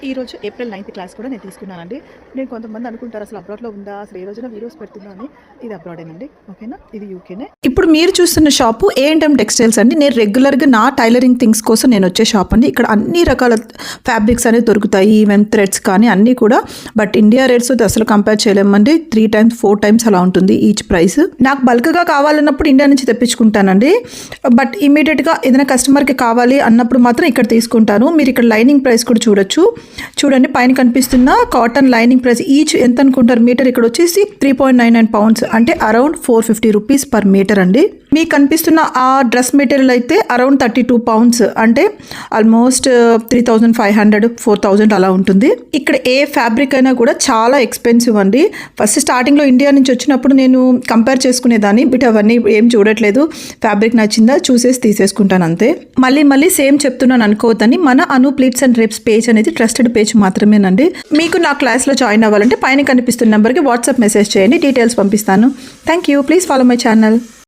ఈరోజు April 9th class కూడా నేను తీసుకున్నానండి. నేను కొంతమంది అనుకుంటారు అసలు అబ్రాడ్‌లో ఉందా? అసలు ఏ రోజున వీడియోస్ పెడుతుందా అని. ఇది అబ్రాడేనండి. ఓకేనా? ఇది యూకేనే. ఇప్పుడు మీరు చూస్తున్న షాపు A&M టెక్స్టైల్స్ అండి. నేను రెగ్యులర్గా నా టైలరింగ్ థింగ్స్ కోసం నేను వచ్చే షాప్ అండి. ఇక్కడ అన్ని రకాల ఫ్యాబ్రిక్స్ అనేవి దొరుకుతాయి. ఈవెన్ థ్రెడ్స్ కానీ అన్నీ కూడా. బట్ ఇండియా రేట్స్ అసలు కంపేర్ చేయలేమండి. 3 times 4 times అలా ఉంటుంది ఈచ్ ప్రైస్. నాకు బల్క్గా కావాలన్నప్పుడు ఇండియా నుంచి తెప్పించుకుంటానండి. బట్ ఇమీడియట్గా ఏదైనా కస్టమర్కి కావాలి అన్నప్పుడు మాత్రం ఇక్కడ తీసుకుంటాను. మీరు ఇక్కడ లైనింగ్ ప్రైస్ కూడా చూడొచ్చు. చూడండి పైన కనిపిస్తున్న కాటన్ లైనింగ్ ప్రైస్ ఈచ్ ఎంత అనుకుంటారు మీటర్? ఇక్కడ వచ్చేసి 3.99 pounds అంటే అరౌండ్ 450 rupees per meter అండి. మీకు కనిపిస్తున్న ఆ డ్రెస్ మెటీరియల్ అయితే అరౌండ్ 32 pounds అంటే ఆల్మోస్ట్ 3,500 4,000 అలా ఉంటుంది. ఇక్కడ ఏ ఫ్యాబ్రిక్ అయినా కూడా చాలా ఎక్స్పెన్సివ్ అండి. ఫస్ట్ స్టార్టింగ్లో ఇండియా నుంచి వచ్చినప్పుడు నేను కంపేర్ చేసుకునేదాన్ని. బట్ అవన్నీ ఏం చూడట్లేదు. ఫ్యాబ్రిక్ నచ్చిందా చూసేసి తీసేసుకుంటాను అంతే. మళ్ళీ సేమ్ చెప్తున్నాను అనుకోవద్దని. మన అను ప్లీట్స్ అండ్ డ్రెప్స్ పేజ్ అనేది ట్రస్టెడ్ పేజ్ మాత్రమేనండి. మీకు నా క్లాస్లో జాయిన్ అవ్వాలంటే పైన కనిపిస్తున్న నెంబర్కి వాట్సాప్ మెసేజ్ చేయండి. డీటెయిల్స్ పంపిస్తాను. Thank you. Please follow my channel.